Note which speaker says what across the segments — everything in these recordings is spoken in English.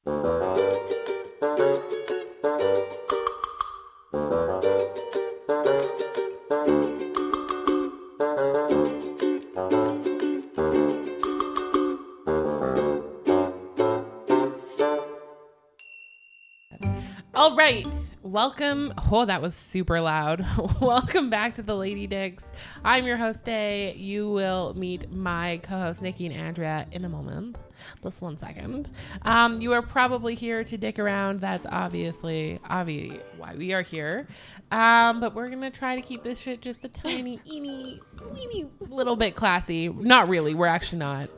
Speaker 1: All right. Welcome. Oh, that was super loud. Welcome back to the Lady Dicks. I'm your host, Day. You will meet my co-host, Nikki and Andrea, in a moment. Just 1 second. You are probably here to dick around. That's obviously why we are here. But we're going to try to keep this shit just a tiny, weeny little bit classy. Not really. We're actually not.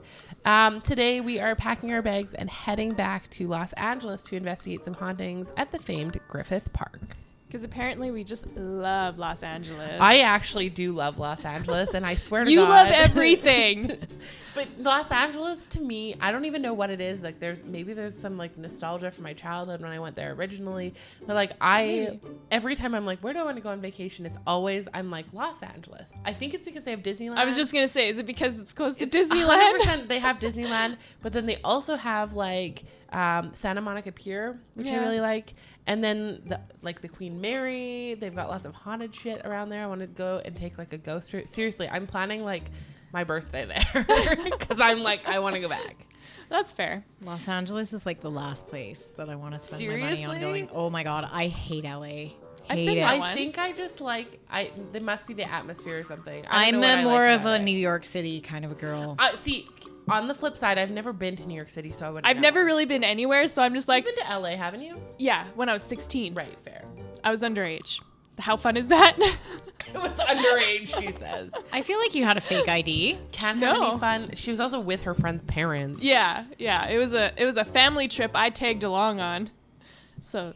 Speaker 1: Today we are packing our bags and heading back to Los Angeles to investigate some hauntings at the famed Griffith Park.
Speaker 2: Because apparently we just love Los Angeles.
Speaker 1: I actually do love Los Angeles, and I swear to God.
Speaker 2: You love everything.
Speaker 1: But Los Angeles, to me, I don't even know what it is. Like, there's some like nostalgia from my childhood when I went there originally. But like, every time I'm like, where do I want to go on vacation? It's always, I'm like, Los Angeles. I think it's because they have Disneyland.
Speaker 2: I was just going to say, is it because it's close to Disneyland?
Speaker 1: 100% they have Disneyland, but then they also have like Santa Monica Pier, which I really like. And then the Queen Mary, they've got lots of haunted shit around there. I want to go and take like a ghost trip. Seriously, I'm planning like my birthday there because I'm like, I want to go back.
Speaker 2: That's fair.
Speaker 3: Los Angeles is like the last place that I want to spend my money on going. Oh my God, I hate LA.
Speaker 1: I think I just like, there must be the atmosphere or something.
Speaker 3: I'm more of a New York City kind of a girl.
Speaker 1: See, on the flip side, I've never been to New York City, so I wouldn't know.
Speaker 2: I've never really been anywhere, so I'm just like...
Speaker 1: You've been to LA, haven't you?
Speaker 2: Yeah, when I was 16.
Speaker 1: Right, fair.
Speaker 2: I was underage. How fun is that?
Speaker 1: It was underage, she says.
Speaker 3: I feel like you had a fake ID.
Speaker 1: Can't have any fun. She was also with her friend's parents.
Speaker 2: Yeah. It was a family trip I tagged along on. So...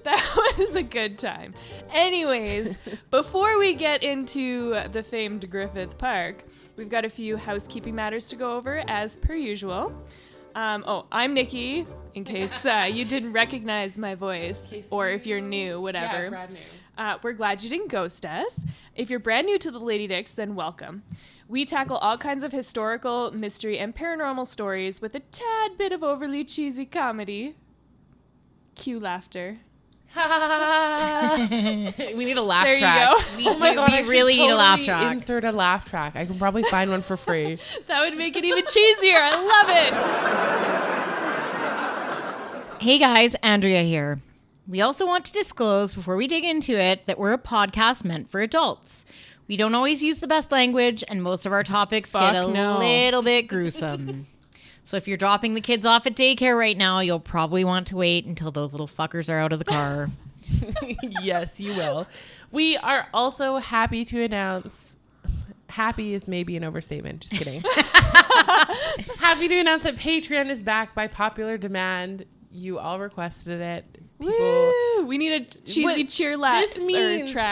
Speaker 2: that was a good time. Anyways, before we get into the famed Griffith Park, we've got a few housekeeping matters to go over, as per usual. I'm Nikki, in case you didn't recognize my voice, or if you're new, whatever.
Speaker 1: Yeah, brand new.
Speaker 2: We're glad you didn't ghost us. If you're brand new to the Lady Dicks, then welcome. We tackle all kinds of historical, mystery, and paranormal stories with a tad bit of overly cheesy comedy. Cue laughter.
Speaker 1: We need a laugh
Speaker 2: there
Speaker 1: track.
Speaker 2: You go.
Speaker 1: Oh my God,
Speaker 3: we really need a laugh track.
Speaker 1: Insert a laugh track. I can probably find one for free.
Speaker 2: That would make it even cheesier. I love it.
Speaker 3: Hey guys, Andrea here. We also want to disclose before we dig into it that we're a podcast meant for adults. We don't always use the best language, and most of our topics get a little bit gruesome. So if you're dropping the kids off at daycare right now, you'll probably want to wait until those little fuckers are out of the car.
Speaker 1: Yes, you will. We are also happy to announce, happy is maybe an overstatement, just kidding. Happy to announce that Patreon is back by popular demand. You all requested it.
Speaker 2: Woo! We need a cheesy cheer track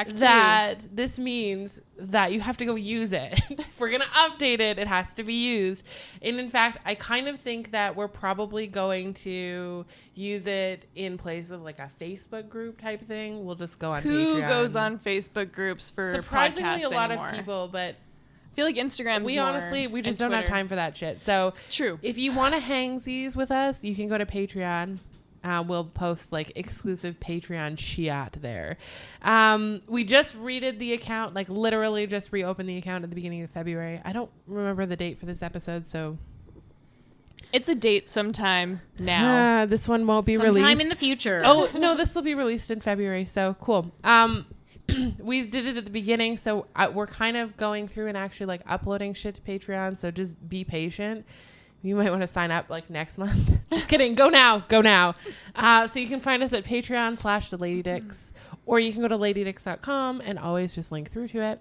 Speaker 2: too.
Speaker 1: This means that you have to go use it. If we're going to update it, it has to be used. And in fact, I kind of think that we're probably going to use it in place of like a Facebook group type thing. We'll just go on Patreon.
Speaker 2: Who goes on Facebook groups for
Speaker 1: surprisingly
Speaker 2: podcasts
Speaker 1: a lot
Speaker 2: anymore?
Speaker 1: of people, but
Speaker 2: I feel like Instagram's
Speaker 1: we just don't have time for that shit. So
Speaker 2: true.
Speaker 1: If you want to hangsies with us, you can go to Patreon. We'll post like exclusive Patreon shit there. We just redid the account, like literally just reopened the account at the beginning of February. I don't remember the date for this episode, so
Speaker 2: it's a date sometime now.
Speaker 1: This one won't be released.
Speaker 3: Sometime in the future.
Speaker 1: Oh, no, this will be released in February, so cool. We did it at the beginning, so we're kind of going through and actually like uploading shit to Patreon, so just be patient. You might want to sign up like next month. Just kidding. Go now. So you can find us at Patreon/TheLadyDicks, or you can go to ladydicks.com and always just link through to it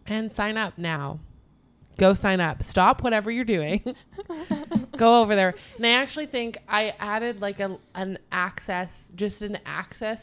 Speaker 1: and sign up now. Go sign up. Stop whatever you're doing. Go over there. And I actually think I added like an access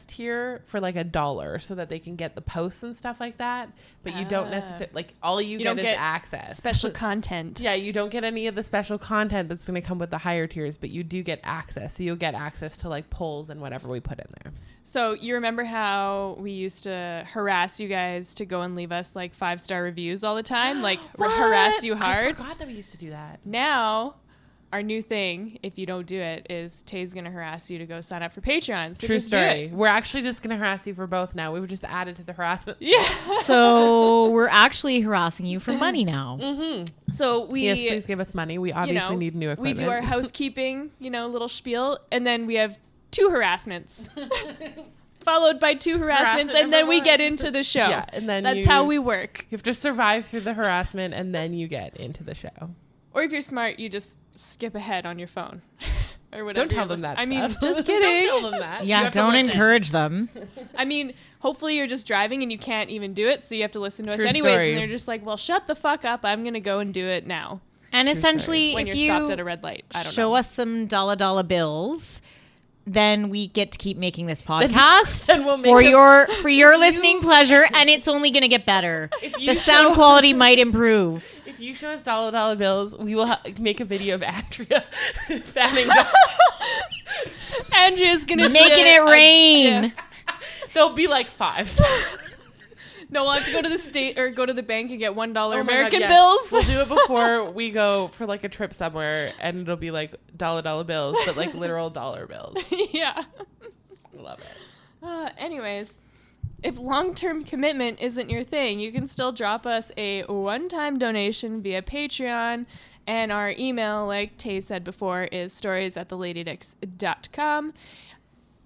Speaker 1: tier for like $1 so that they can get the posts and stuff like that. But you don't necessarily, like all you get is access.
Speaker 2: Special content.
Speaker 1: Yeah, you don't get any of the special content that's going to come with the higher tiers, but you do get access. So you'll get access to like polls and whatever we put in there.
Speaker 2: So you remember how we used to harass you guys to go and leave us like 5-star reviews all the time? Like harass you hard?
Speaker 1: I forgot that we used to do that.
Speaker 2: Now our new thing, if you don't do it, is Tay's going to harass you to go sign up for Patreon. So
Speaker 1: True story. We're actually just going to harass you for both now. We've just added to the harassment.
Speaker 2: Yeah.
Speaker 3: So we're actually harassing you for money now.
Speaker 2: Mm-hmm. So
Speaker 1: yes, please give us money. We obviously need new equipment.
Speaker 2: We do our housekeeping, little spiel, and then we have 2 harassments. Followed by 2 harassments, and then we get into the show.
Speaker 1: Yeah, and then
Speaker 2: that's how we work.
Speaker 1: You have to survive through the harassment, and then you get into the show.
Speaker 2: Or if you're smart, you just skip ahead on your phone. Or whatever.
Speaker 1: Don't tell them that stuff.
Speaker 2: I mean, just kidding.
Speaker 1: Don't tell them that.
Speaker 3: Yeah, don't encourage them.
Speaker 2: I mean, hopefully you're just driving and you can't even do it, so you have to listen to us
Speaker 1: True
Speaker 2: anyways.
Speaker 1: story.
Speaker 2: And they're just like, well, shut the fuck up. I'm going to go and do it now.
Speaker 3: And
Speaker 1: True
Speaker 3: essentially,
Speaker 2: when
Speaker 3: if
Speaker 2: you're
Speaker 3: you
Speaker 2: stopped at a red light, I don't
Speaker 3: show
Speaker 2: know.
Speaker 3: us some dollar bills, then we get to keep making this podcast
Speaker 1: Then we'll make
Speaker 3: for your listening pleasure, and it's only going to get better. The sound quality might improve.
Speaker 1: If you show us dollar bills, we will make a video of Andrea fanning.
Speaker 2: Andrea's going to
Speaker 3: Making it rain.
Speaker 1: There'll be like 5s.
Speaker 2: No, we'll have to go to the state or go to the bank and get $1
Speaker 1: Oh my
Speaker 2: American
Speaker 1: God, yes.
Speaker 2: bills.
Speaker 1: We'll do it before we go for like a trip somewhere, and it'll be like dollar bills, but like literal dollar bills.
Speaker 2: Yeah.
Speaker 1: Love it.
Speaker 2: Anyways, if long-term commitment isn't your thing, you can still drop us a one-time donation via Patreon. And our email, like Tay said before, is stories@theladydicks.com.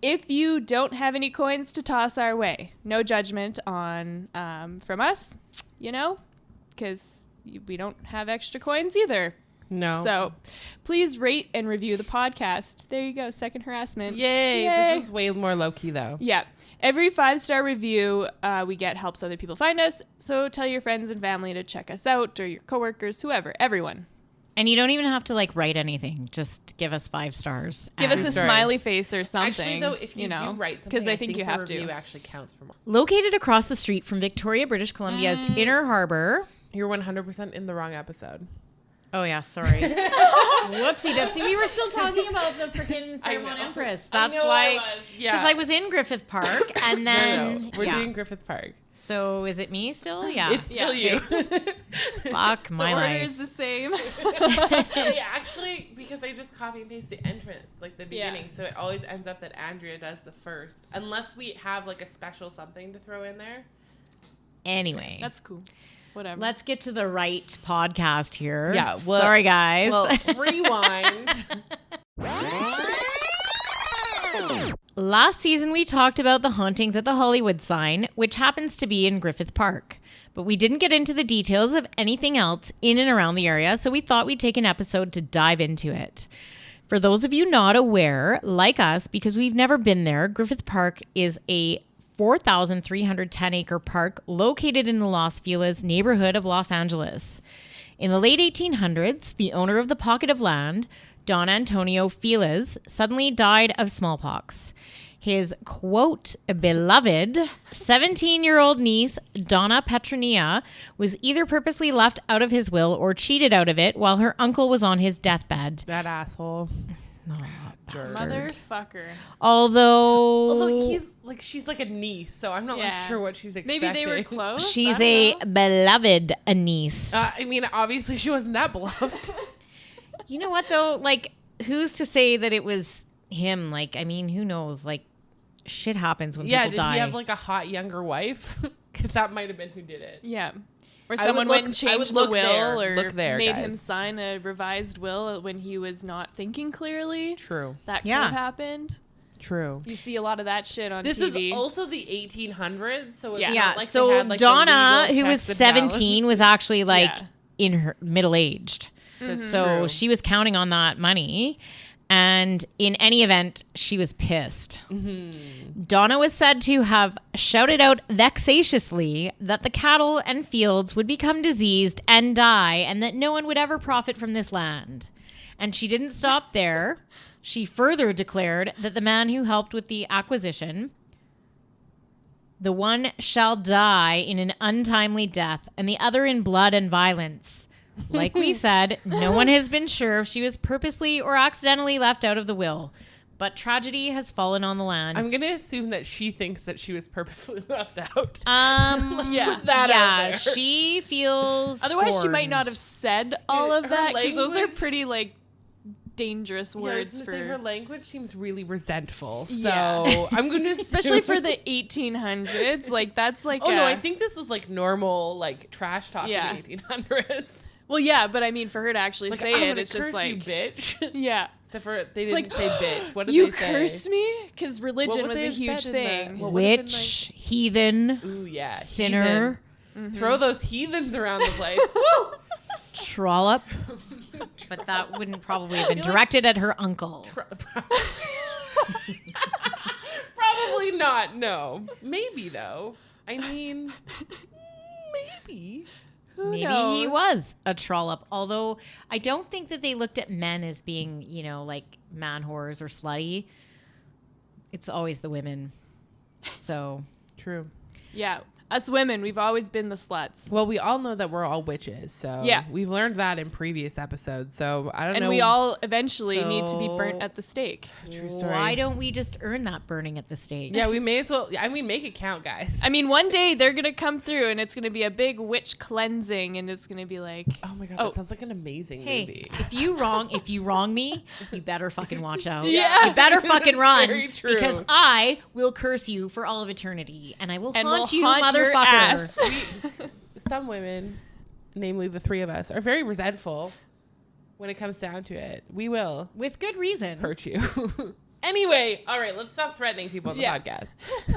Speaker 2: If you don't have any coins to toss our way, no judgment on from us, because we don't have extra coins either.
Speaker 1: No.
Speaker 2: So please rate and review the podcast. There you go. Second harassment.
Speaker 1: Yay.
Speaker 2: Yay.
Speaker 1: This is way more low-key, though.
Speaker 2: Yeah. Every 5-star review we get helps other people find us. So tell your friends and family to check us out, or your coworkers, whoever, everyone.
Speaker 3: And you don't even have to write anything. Just give us 5 stars.
Speaker 2: Give us a
Speaker 1: Sorry.
Speaker 2: smiley face or something.
Speaker 1: Actually, though, if you do write something,
Speaker 2: because I think you
Speaker 1: the
Speaker 2: have
Speaker 1: review
Speaker 2: to.
Speaker 1: actually counts for more.
Speaker 3: Located across the street from Victoria, British Columbia's Inner Harbor.
Speaker 1: You're 100% in the wrong episode.
Speaker 3: Oh, yeah, sorry. Whoopsie dipsy. We were still talking about the freaking Fairmont Empress. That's why. Because I was in Griffith Park, and then.
Speaker 1: No. We're doing Griffith Park.
Speaker 3: So is it me still? Yeah.
Speaker 1: It's still you.
Speaker 3: Fuck my
Speaker 2: the order
Speaker 3: life.
Speaker 2: is the same.
Speaker 1: Yeah, actually, because I just copy and paste the entrance, like the beginning, so it always ends up that Andrea does the first, unless we have like a special something to throw in there.
Speaker 3: Anyway.
Speaker 2: That's cool. Whatever.
Speaker 3: Let's get to the right podcast here.
Speaker 1: Yeah. Well,
Speaker 3: sorry, guys.
Speaker 1: Well, rewind.
Speaker 3: Last season, we talked about the hauntings at the Hollywood sign, which happens to be in Griffith Park. But we didn't get into the details of anything else in and around the area, so we thought we'd take an episode to dive into it. For those of you not aware, like us, because we've never been there, Griffith Park is a 4,310-acre park located in the Los Feliz neighborhood of Los Angeles. In the late 1800s, the owner of the pocket of land, Don Antonio Feliz, suddenly died of smallpox. His, quote, beloved 17-year-old niece, Dona Petronilla, was either purposely left out of his will or cheated out of it while her uncle was on his deathbed.
Speaker 1: That asshole.
Speaker 2: Motherfucker.
Speaker 3: Although
Speaker 1: she's like a niece, so I'm not sure what she's expecting.
Speaker 2: Maybe they were close.
Speaker 3: She's a beloved niece.
Speaker 1: I mean, obviously she wasn't that beloved.
Speaker 3: You know what, though? Who's to say that it was him? Who knows? Shit happens when people die.
Speaker 1: Did he have a hot younger wife? Because that might have been who did it.
Speaker 2: Yeah. Or someone went and changed the will or made
Speaker 1: guys.
Speaker 2: him sign a revised will when he was not thinking clearly.
Speaker 1: True.
Speaker 2: That could have happened.
Speaker 1: True.
Speaker 2: You see a lot of that shit on
Speaker 1: this
Speaker 2: TV.
Speaker 1: This is also the 1800s, so it's
Speaker 2: yeah.
Speaker 1: not like
Speaker 3: so
Speaker 1: they had,
Speaker 3: Donna,
Speaker 1: the
Speaker 3: who was 17, was actually in her middle-aged.
Speaker 1: That's
Speaker 3: so
Speaker 1: true.
Speaker 3: she was counting on that money. And in any event, she was pissed. Mm-hmm. Donna was said to have shouted out vexatiously that the cattle and fields would become diseased and die, and that no one would ever profit from this land. And she didn't stop there. She further declared that the man who helped with the acquisition, the one shall die in an untimely death, and the other in blood and violence. Like we said, no one has been sure if she was purposely or accidentally left out of the will. But tragedy has fallen on the land.
Speaker 1: I'm going to assume that she thinks that she was purposely left out.
Speaker 3: Yeah, she feels
Speaker 2: Otherwise,
Speaker 3: scorned.
Speaker 2: she might not have said all of that, because those are pretty, dangerous words for
Speaker 1: her language seems really resentful. So
Speaker 2: Yeah.
Speaker 1: I'm going to
Speaker 2: especially for the 1800s. Like that's like
Speaker 1: no, I think this was like normal like trash talk
Speaker 2: Yeah.
Speaker 1: in the 1800s.
Speaker 2: Well, yeah, but I mean for her to actually
Speaker 1: Like,
Speaker 2: say
Speaker 1: I'm
Speaker 2: it,
Speaker 1: gonna
Speaker 2: it's just
Speaker 1: curse
Speaker 2: like
Speaker 1: you, bitch.
Speaker 2: yeah.
Speaker 1: Except for they didn't
Speaker 2: Like,
Speaker 1: say bitch. What did
Speaker 2: you
Speaker 1: they say?
Speaker 2: cursed me because
Speaker 1: What
Speaker 2: religion
Speaker 1: would
Speaker 2: was
Speaker 1: they
Speaker 2: a
Speaker 1: have
Speaker 2: huge
Speaker 1: said in
Speaker 2: thing.
Speaker 1: that? What would have been
Speaker 3: Witch, heathen,
Speaker 1: Ooh, yeah.
Speaker 3: sinner,
Speaker 1: Heathen. Throw those heathens around the place. Woo!
Speaker 3: trollop. But that wouldn't probably have been directed at her uncle.
Speaker 1: Probably not. No. Maybe though. I mean, maybe.
Speaker 2: Who
Speaker 3: Maybe
Speaker 2: knows?
Speaker 3: he was a trollop. Although I don't think that they looked at men as being, you know, like man whores or slutty. It's always the women. So
Speaker 1: True.
Speaker 2: Yeah. Us women, we've always been the sluts.
Speaker 1: Well, we all know that we're all witches, so
Speaker 2: Yeah.
Speaker 1: we've learned that in previous episodes. So I don't know.
Speaker 2: And we all eventually need to be
Speaker 3: So-
Speaker 2: burnt at the stake.
Speaker 1: True story.
Speaker 3: why don't we just earn that burning at the stake?
Speaker 1: Yeah, we may as well. I mean, make it count, guys.
Speaker 2: I mean, one day they're going to come through and it's going to be a big witch cleansing and it's going to be like,
Speaker 1: Oh my god,
Speaker 2: Oh.
Speaker 1: that sounds like an amazing
Speaker 3: Hey,
Speaker 1: movie.
Speaker 3: if you wrong me, you better fucking watch out.
Speaker 2: Yeah.
Speaker 3: You better fucking
Speaker 1: That's
Speaker 3: run.
Speaker 1: very true.
Speaker 3: Because I will curse you for all of eternity. And I will
Speaker 2: and
Speaker 3: haunt
Speaker 2: we'll
Speaker 3: you,
Speaker 2: haunt your
Speaker 3: motherfucker.
Speaker 2: ass.
Speaker 1: Some women, namely the three of us, are very resentful when it comes down to it. We will
Speaker 3: With good reason.
Speaker 1: hurt you. Anyway, all right, let's stop threatening people on the
Speaker 2: Yeah.
Speaker 1: podcast.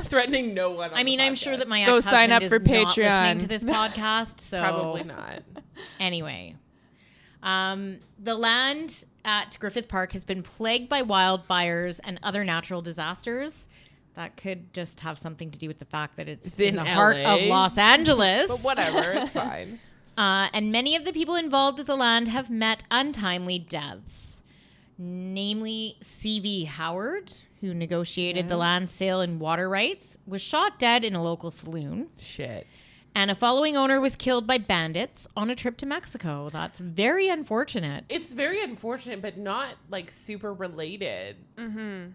Speaker 1: Threatening no one on
Speaker 3: I mean,
Speaker 1: the
Speaker 3: I'm sure that
Speaker 1: podcast.
Speaker 3: my
Speaker 2: Go
Speaker 3: ex-husband
Speaker 2: sign up
Speaker 3: is
Speaker 2: for
Speaker 3: not listening
Speaker 2: Patreon.
Speaker 3: to this podcast. So
Speaker 1: Probably not.
Speaker 3: Anyway, the land at Griffith Park has been plagued by wildfires and other natural disasters. That could just have something to do with the fact that it's in the heart
Speaker 1: LA.
Speaker 3: of Los Angeles.
Speaker 1: But whatever, it's fine.
Speaker 3: And many of the people involved with the land have met untimely deaths. Namely, C.V. Howard, who negotiated the land sale and water rights, was shot dead in a local saloon.
Speaker 1: Shit.
Speaker 3: And a following owner was killed by bandits on a trip to Mexico. That's very unfortunate.
Speaker 1: It's very unfortunate, but not like super related. Mm-hmm.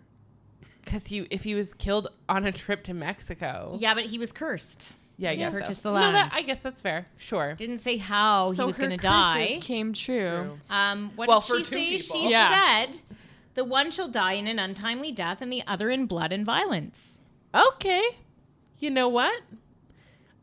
Speaker 1: Because if he was killed on a trip to Mexico.
Speaker 3: Yeah, but he was cursed.
Speaker 1: Yeah, I guess so.
Speaker 3: purchased the
Speaker 1: No,
Speaker 3: land.
Speaker 1: I guess that's fair. Sure.
Speaker 3: Didn't say how
Speaker 2: So
Speaker 3: he was
Speaker 2: her
Speaker 3: going to
Speaker 2: curses
Speaker 3: die.
Speaker 2: came true.
Speaker 3: What
Speaker 1: Well,
Speaker 3: did
Speaker 1: for
Speaker 3: she
Speaker 1: two
Speaker 3: say?
Speaker 1: people.
Speaker 3: She
Speaker 2: Yeah.
Speaker 3: said, the one shall die in an untimely death and the other in blood and violence.
Speaker 1: Okay. You know what?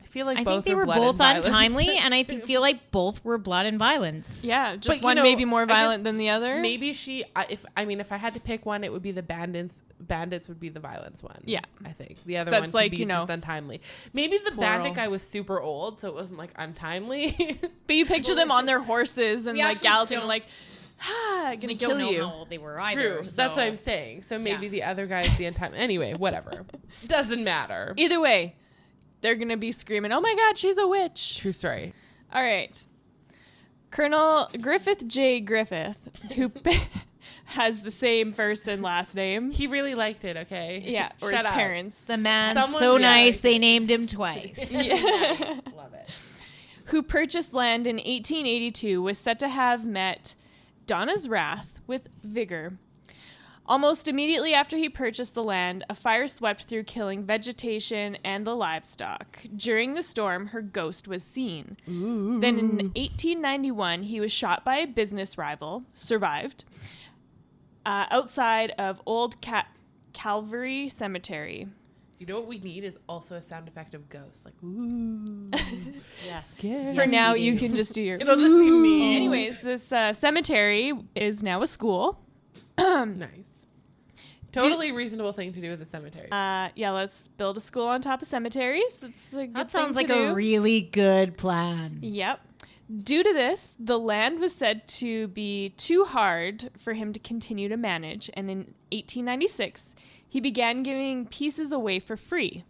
Speaker 1: I feel like
Speaker 3: I
Speaker 1: both
Speaker 3: think they
Speaker 1: are
Speaker 3: were
Speaker 1: blood and
Speaker 3: both
Speaker 1: violence.
Speaker 3: untimely, and I feel like both were blood and violence.
Speaker 2: Yeah, just
Speaker 1: But,
Speaker 2: one
Speaker 1: you know,
Speaker 2: maybe more
Speaker 1: I guess
Speaker 2: violent than the other.
Speaker 1: Maybe if I had to pick one, it would be the bandits. Bandits would be the violence one.
Speaker 2: Yeah.
Speaker 1: I think the other
Speaker 2: That's
Speaker 1: one could
Speaker 2: like,
Speaker 1: be
Speaker 2: you know,
Speaker 1: just untimely. Maybe the
Speaker 2: plural.
Speaker 1: bandit guy was super old, so it wasn't like untimely.
Speaker 2: But you picture them on their horses and
Speaker 3: We
Speaker 2: like
Speaker 3: actually
Speaker 2: galloping
Speaker 3: don't-
Speaker 2: like, gonna
Speaker 3: We
Speaker 2: kill
Speaker 3: don't know
Speaker 2: you.
Speaker 3: how old they were either.
Speaker 1: True. That's
Speaker 3: so-
Speaker 1: what I'm saying. So maybe
Speaker 3: Yeah.
Speaker 1: the other guy is the untimely. Anyway, whatever. Doesn't matter.
Speaker 2: Either way, they're gonna be screaming, "Oh my God, she's a witch!"
Speaker 1: True story.
Speaker 2: All right, Colonel Griffith J. Griffith, who has the same first and last name.
Speaker 1: He really liked it. Okay.
Speaker 2: Yeah, or
Speaker 1: Shut
Speaker 2: his
Speaker 1: up.
Speaker 2: parents.
Speaker 3: The man
Speaker 1: Someone-
Speaker 3: so
Speaker 1: yeah.
Speaker 3: nice they named him twice.
Speaker 1: Nice. Love it.
Speaker 2: Who purchased land in 1882, was said to have met Donna's wrath with vigor. Almost immediately after he purchased the land, a fire swept through, killing vegetation and the livestock. During the storm, her ghost was seen. Then in 1891, he was shot by a business rival, survived, outside of Old Calvary Cemetery.
Speaker 1: You know what we need is also a sound effect of ghosts, like ooh.
Speaker 3: Yes.
Speaker 1: Scared.
Speaker 2: For
Speaker 3: Yes,
Speaker 2: now,
Speaker 3: we
Speaker 2: you
Speaker 3: do.
Speaker 2: can just do your.
Speaker 1: It'll just be me.
Speaker 2: Anyways, this cemetery is now a school.
Speaker 1: Nice. Totally reasonable thing to do with a cemetery.
Speaker 2: Yeah, let's build a school on top of cemeteries. It's a good
Speaker 3: That
Speaker 2: thing
Speaker 3: sounds
Speaker 2: to
Speaker 3: like
Speaker 2: do.
Speaker 3: a really good plan.
Speaker 2: Yep. Due to this, the land was said to be too hard for him to continue to manage, and in 1896, he began giving pieces away for free.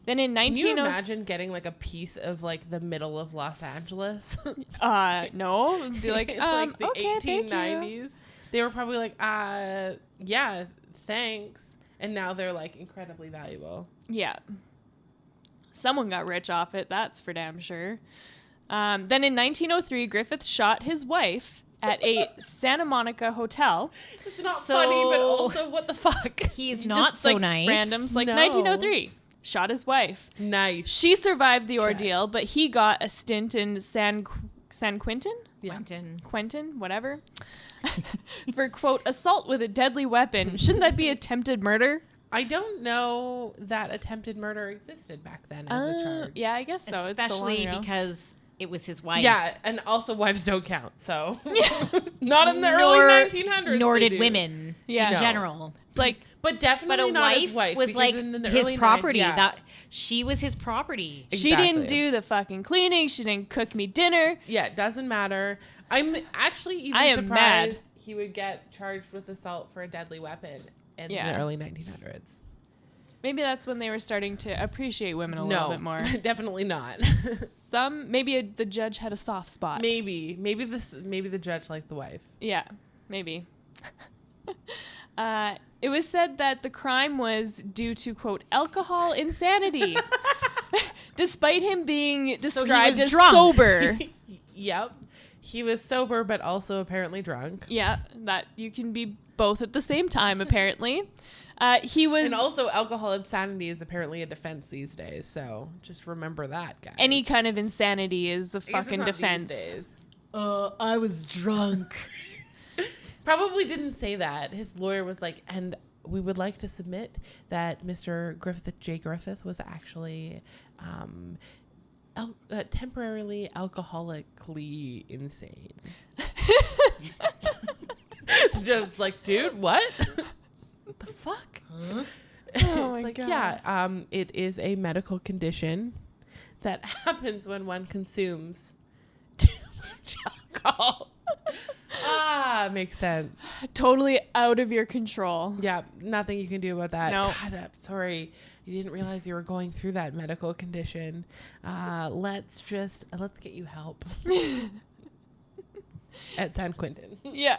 Speaker 2: Then in
Speaker 1: Can you
Speaker 2: 19...
Speaker 1: imagine getting like a piece of like the middle of Los Angeles?
Speaker 2: no. It'd be like,
Speaker 1: like the
Speaker 2: okay, thank you.
Speaker 1: 1890s. They were probably like, yeah, thanks. And now they're like incredibly valuable.
Speaker 2: Yeah. Someone got rich off it, that's for damn sure. Then in 1903, Griffith shot his wife at a Santa Monica hotel.
Speaker 1: It's not
Speaker 3: So-
Speaker 1: funny, but also what the fuck?
Speaker 3: He's not
Speaker 2: Just
Speaker 3: so
Speaker 2: like
Speaker 3: nice.
Speaker 2: randoms, like
Speaker 1: No.
Speaker 2: 1903. Shot his wife.
Speaker 1: Nice.
Speaker 2: She survived the ordeal, but he got a stint in San Quentin? Quentin, whatever, for, quote, assault with a deadly weapon. Shouldn't that be attempted murder?
Speaker 1: I don't know that attempted murder existed back then as a charge.
Speaker 2: Yeah, I guess so.
Speaker 3: Especially
Speaker 2: it's so
Speaker 3: because it was his wife.
Speaker 1: Yeah, and also wives don't count, so. Not in the early 1900s.
Speaker 3: Nor did women in general.
Speaker 2: It's like,
Speaker 1: but definitely not his wife.
Speaker 3: Was like
Speaker 1: in the
Speaker 3: his
Speaker 1: early
Speaker 3: property.
Speaker 1: That
Speaker 3: she was his property.
Speaker 2: She didn't do the fucking cleaning. She didn't cook me dinner.
Speaker 1: Yeah, it doesn't matter. I'm actually even surprised
Speaker 2: mad.
Speaker 1: He would get charged with assault for a deadly weapon in the early 1900s.
Speaker 2: Maybe that's when they were starting to appreciate women a little bit more.
Speaker 1: Definitely not.
Speaker 2: Maybe the judge had a soft spot.
Speaker 1: Maybe the judge liked the wife.
Speaker 2: Yeah, maybe. It was said that the crime was due to, quote, alcohol insanity, despite him being described as
Speaker 3: drunk.
Speaker 2: Sober.
Speaker 1: Yep. He was sober, but also apparently drunk.
Speaker 2: Yeah, that you can be both at the same time, apparently. He was...
Speaker 1: And also alcohol insanity is apparently a defense these days, so just remember that, guys.
Speaker 2: Any kind of insanity is a fucking defense.
Speaker 1: These days.
Speaker 3: I was drunk.
Speaker 1: Probably didn't say that. His lawyer was like, and we would like to submit that Mr. Griffith J. Griffith was actually temporarily alcoholically insane. Just like, dude, what? What the fuck?
Speaker 3: Huh?
Speaker 2: Oh my God.
Speaker 1: Yeah, it is a medical condition that happens when one consumes too much alcohol. Makes sense.
Speaker 2: Totally out of your control.
Speaker 1: Yeah, nothing you can do about that.
Speaker 2: No.
Speaker 1: God, I'm sorry. You didn't realize you were going through that medical condition. Let's get you help. At San Quentin.
Speaker 2: Yeah.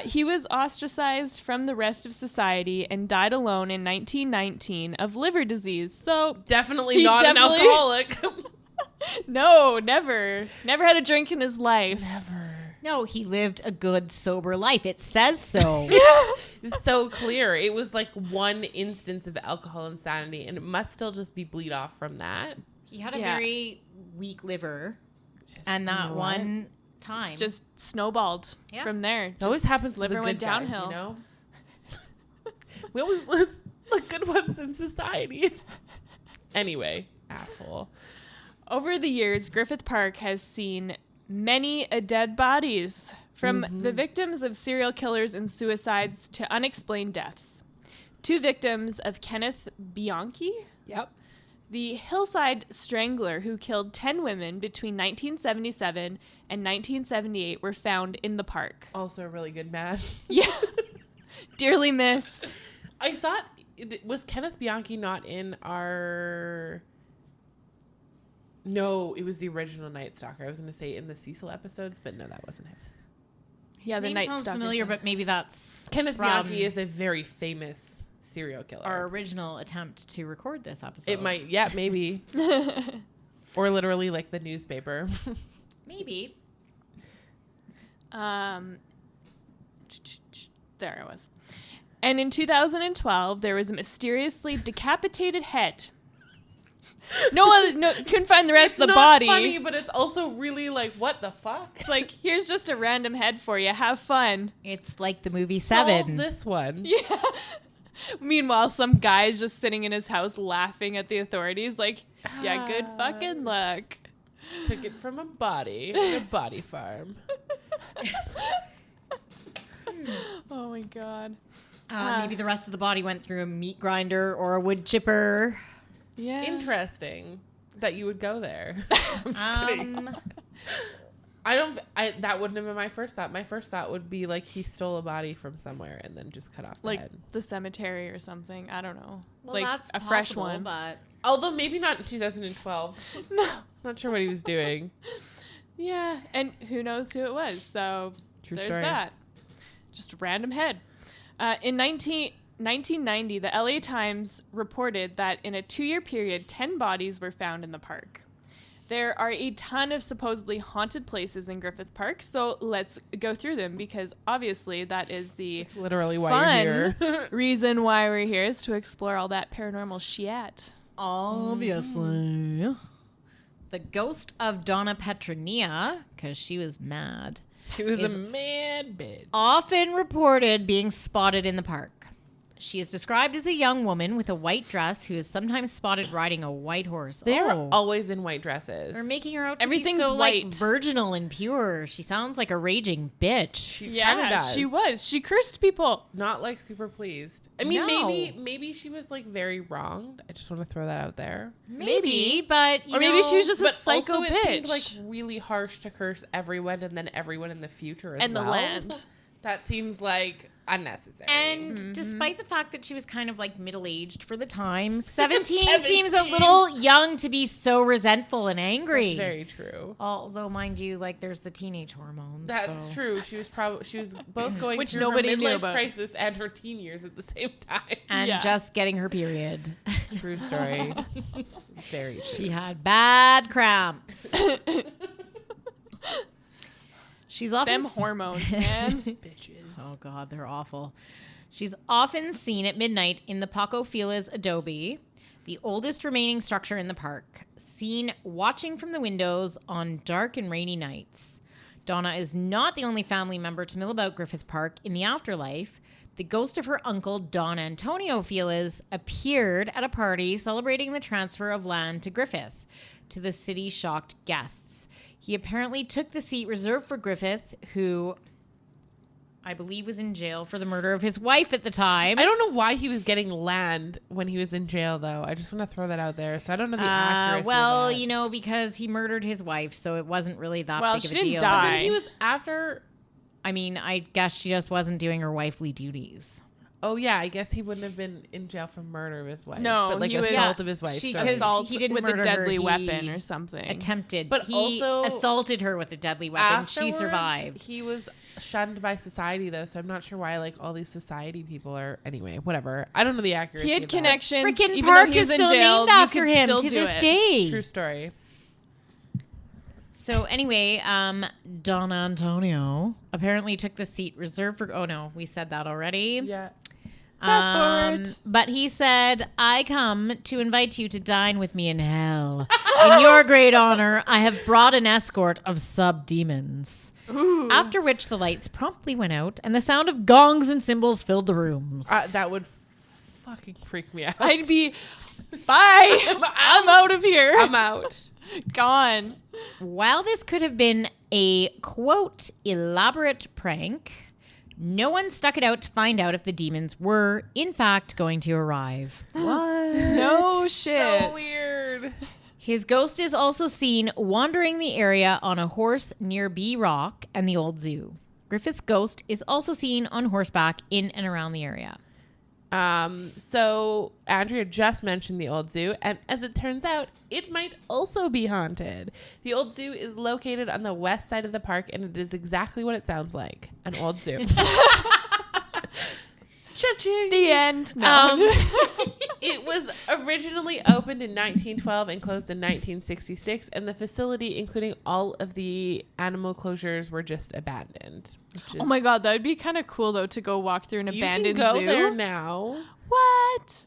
Speaker 2: He was ostracized from the rest of society and died alone in 1919 of liver disease. So
Speaker 1: definitely not an alcoholic.
Speaker 2: No, never. Never had a drink in his life.
Speaker 1: Never.
Speaker 3: No, he lived a good, sober life. It says so.
Speaker 1: It's so clear. It was like one instance of alcohol insanity, and it must still just be bleed off from that.
Speaker 3: He had a very weak liver, and that one time
Speaker 2: just snowballed from there.
Speaker 1: It always happens to the
Speaker 2: liver
Speaker 1: good
Speaker 2: went
Speaker 1: guys,
Speaker 2: downhill.
Speaker 1: you know? We always lose the good ones in society. Anyway, asshole.
Speaker 2: Over the years, Griffith Park has seen many dead bodies, from the victims of serial killers and suicides to unexplained deaths. 2 victims of Kenneth Bianchi, the hillside strangler who killed 10 women between 1977 and 1978, were found in the park.
Speaker 1: Also a really good man.
Speaker 2: Yeah. Dearly missed.
Speaker 1: I thought, was Kenneth Bianchi not in our... No, it was the original Night Stalker. I was going to say in the Cecil episodes, but no, that wasn't him.
Speaker 2: Yeah, the Night Stalker.
Speaker 3: Familiar, but maybe that's
Speaker 1: Kenneth Bianchi is a very famous serial killer.
Speaker 3: Our original attempt to record this episode.
Speaker 1: It might, maybe. Or literally like the newspaper.
Speaker 3: Maybe.
Speaker 2: There it was. And in 2012, there was a mysteriously decapitated head. No, couldn't find the rest of the body.
Speaker 1: It's not funny, but it's also really like, what the fuck?
Speaker 2: It's like, here's just a random head for you. Have fun.
Speaker 3: It's like the movie
Speaker 1: Solve
Speaker 3: Seven.
Speaker 1: This one.
Speaker 2: Yeah. Meanwhile, some guy's just sitting in his house laughing at the authorities like, yeah, good fucking luck.
Speaker 1: Took it from a body at a body farm.
Speaker 2: Oh my God.
Speaker 3: Maybe the rest of the body went through a meat grinder or a wood chipper.
Speaker 2: Yeah.
Speaker 1: Interesting that you would go there. I'm just kidding. That wouldn't have been my first thought. My first thought would be like he stole a body from somewhere and then just cut off the head.
Speaker 2: The cemetery or something. I don't know.
Speaker 3: Well,
Speaker 2: like
Speaker 3: that's
Speaker 2: a
Speaker 3: possible,
Speaker 2: fresh one.
Speaker 3: But
Speaker 1: although maybe not in 2012.
Speaker 2: No.
Speaker 1: Not sure what he was doing.
Speaker 2: Yeah. And who knows who it was. So
Speaker 1: True
Speaker 2: there's
Speaker 1: story.
Speaker 2: that. Just a random head. In 1990, the LA Times reported that in a 2-year period, 10 bodies were found in the park. There are a ton of supposedly haunted places in Griffith Park, so let's go through them because obviously that is the
Speaker 1: literally why you're here.
Speaker 2: reason why we're here is to explore all that paranormal shit.
Speaker 3: obviously, The ghost of Dona Petronilla, because she was mad,
Speaker 1: She was a mad bitch.
Speaker 3: often reported being spotted in the park. She is described as a young woman with a white dress who is sometimes spotted riding a white horse.
Speaker 1: They're always in white dresses.
Speaker 3: They're making her out to
Speaker 2: Everything's
Speaker 3: be so
Speaker 2: white.
Speaker 3: like virginal and pure. She sounds like a raging bitch.
Speaker 1: She kinda
Speaker 2: Yeah,
Speaker 1: does.
Speaker 2: she was. She cursed people.
Speaker 1: Not like super pleased. I mean,
Speaker 3: No.
Speaker 1: maybe she was like very wronged. I just want to throw that out there.
Speaker 3: Maybe, but you
Speaker 2: Or maybe she was just a
Speaker 1: But
Speaker 2: psycho
Speaker 1: also it seemed
Speaker 2: bitch.
Speaker 1: like really harsh to curse everyone and then everyone in the future as
Speaker 2: And the
Speaker 1: well.
Speaker 2: land.
Speaker 1: That seems like unnecessary.
Speaker 3: And despite the fact that she was kind of like middle-aged for the time, 17 seems a little young to be so resentful and angry.
Speaker 1: That's very true.
Speaker 3: Although, mind you, like there's the teenage hormones.
Speaker 1: That's
Speaker 3: so.
Speaker 1: true. She was both going
Speaker 2: Which
Speaker 1: through
Speaker 2: nobody
Speaker 1: her
Speaker 2: knew
Speaker 1: midlife
Speaker 2: about.
Speaker 1: crisis and her teen years at the same time.
Speaker 3: And
Speaker 2: Yeah.
Speaker 3: just getting her period.
Speaker 1: True story. Very true.
Speaker 3: She had bad cramps. She's often
Speaker 2: Them hormones, man.
Speaker 1: Bitches.
Speaker 3: Oh God, they're awful. She's often seen at midnight in the Paco Filas adobe, the oldest remaining structure in the park, seen watching from the windows on dark and rainy nights. Donna is not the only family member to mill about Griffith Park in the afterlife. The ghost of her uncle, Don Antonio Filas, appeared at a party celebrating the transfer of land to Griffith to the city's shocked guests. He apparently took the seat reserved for Griffith, who I believe was in jail for the murder of his wife at the time.
Speaker 1: I don't know why he was getting land when he was in jail, though. I just want to throw that out there. So I don't know the accuracy
Speaker 3: well,
Speaker 1: of that.
Speaker 3: you know, because he murdered his wife, so it wasn't really that
Speaker 2: Well,
Speaker 3: big of
Speaker 2: she
Speaker 3: a
Speaker 2: didn't
Speaker 3: deal.
Speaker 2: die.
Speaker 1: But then he was after...
Speaker 3: I mean, I guess she just wasn't doing her wifely duties.
Speaker 1: Oh, yeah. I guess he wouldn't have been in jail for murder of his wife.
Speaker 2: No,
Speaker 1: but like
Speaker 2: he was-
Speaker 1: assault of his wife.
Speaker 3: She-
Speaker 1: sorry.
Speaker 3: 'cause
Speaker 2: Assault
Speaker 3: he didn't
Speaker 2: with
Speaker 3: murder
Speaker 2: a
Speaker 3: her,
Speaker 2: deadly
Speaker 3: he
Speaker 2: weapon or something.
Speaker 3: Attempted.
Speaker 1: But
Speaker 3: he
Speaker 1: also-
Speaker 3: assaulted her with a deadly weapon. She
Speaker 1: Afterwards,
Speaker 3: survived.
Speaker 1: He was shunned by society, though, so I'm not sure why like all these society people are... Anyway, whatever. I don't know the accuracy
Speaker 2: He had
Speaker 1: of that.
Speaker 2: connections.
Speaker 3: Freaking
Speaker 2: even
Speaker 3: park
Speaker 2: though he
Speaker 3: is
Speaker 2: was in
Speaker 3: still
Speaker 2: jail,
Speaker 3: named
Speaker 2: you
Speaker 3: after
Speaker 2: could
Speaker 3: him
Speaker 2: still
Speaker 3: to
Speaker 2: do
Speaker 3: this
Speaker 2: it.
Speaker 3: day.
Speaker 1: True story.
Speaker 3: So anyway, Don Antonio apparently took the seat reserved for... Oh, no, we said that already.
Speaker 1: Yeah.
Speaker 2: Fast forward.
Speaker 3: But he said, I come to invite you to dine with me in hell. In your great honor, I have brought an escort of sub-demons.
Speaker 2: Ooh.
Speaker 3: After which the lights promptly went out and the sound of gongs and cymbals filled the rooms.
Speaker 1: That would fucking freak me out.
Speaker 2: I'd be, bye. I'm out of here.
Speaker 1: I'm out.
Speaker 2: Gone.
Speaker 3: While this could have been a, quote, elaborate prank, no one stuck it out to find out if the demons were, in fact, going to arrive. What?
Speaker 2: No shit.
Speaker 1: So weird.
Speaker 3: His ghost is also seen wandering the area on a horse near B Rock and the old zoo. Griffith's ghost is also seen on horseback in and around the area.
Speaker 1: So Andrea just mentioned the old zoo, and as it turns out, it might also be haunted. The old zoo is located on the west side of the park, and it is exactly what it sounds like, an old zoo. Cha-ching.
Speaker 2: The end. No.
Speaker 1: It was originally opened in 1912 and closed in 1966, and the facility, including all of the animal closures, were just abandoned. Which is,
Speaker 2: Oh my god, that would be kind of cool though to go walk through an
Speaker 1: you
Speaker 2: abandoned
Speaker 1: can go
Speaker 2: zoo.
Speaker 1: there now.
Speaker 2: What?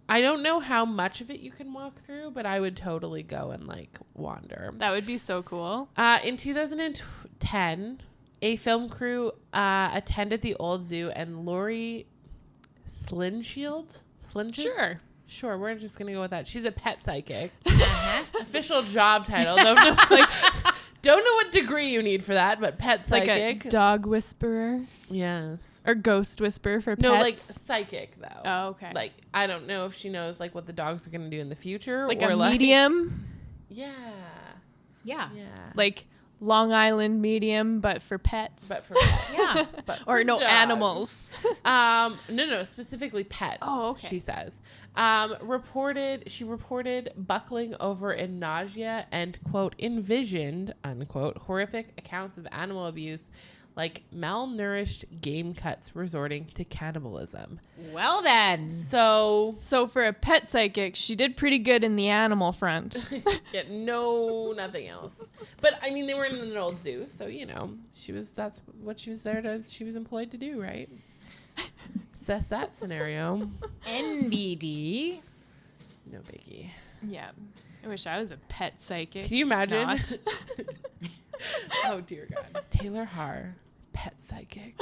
Speaker 1: I don't know how much of it you can walk through, but I would totally go and like wander.
Speaker 2: That would be so cool.
Speaker 1: In 2010, a film crew attended the old zoo, and Lori Slinshield? Sure, we're just gonna go with that. She's a pet psychic. Official job title. Don't know what degree you need for that, but pet
Speaker 2: Like
Speaker 1: psychic.
Speaker 2: a dog whisperer
Speaker 1: Yes.
Speaker 2: or ghost whisperer for pets.
Speaker 1: No, like psychic though.
Speaker 2: Oh, okay.
Speaker 1: Like I don't know if she knows like what the dogs are gonna do in the future,
Speaker 2: like
Speaker 1: or
Speaker 2: a
Speaker 1: like
Speaker 2: medium,
Speaker 1: Yeah.
Speaker 3: Yeah.
Speaker 1: Yeah.
Speaker 2: like Long Island medium, but for pets.
Speaker 1: But for pets.
Speaker 3: Yeah.
Speaker 1: But
Speaker 2: or
Speaker 1: for
Speaker 2: no
Speaker 1: dogs.
Speaker 2: animals.
Speaker 1: No, specifically pets.
Speaker 2: Oh, okay.
Speaker 1: She says. She reported buckling over in nausea and, quote, envisioned, unquote, horrific accounts of animal abuse, like malnourished game cuts resorting to cannibalism.
Speaker 3: Well then.
Speaker 1: So
Speaker 2: So for a pet psychic, she did pretty good in the animal front.
Speaker 1: yeah, nothing else. But I mean, they were in an old zoo, so that's what she was employed to do, right? Assess that scenario.
Speaker 3: NBD.
Speaker 1: No biggie.
Speaker 2: Yeah. I wish I was a pet psychic.
Speaker 1: Can you imagine?
Speaker 2: Not.
Speaker 1: Oh, dear God. Taylor Haar, pet psychic.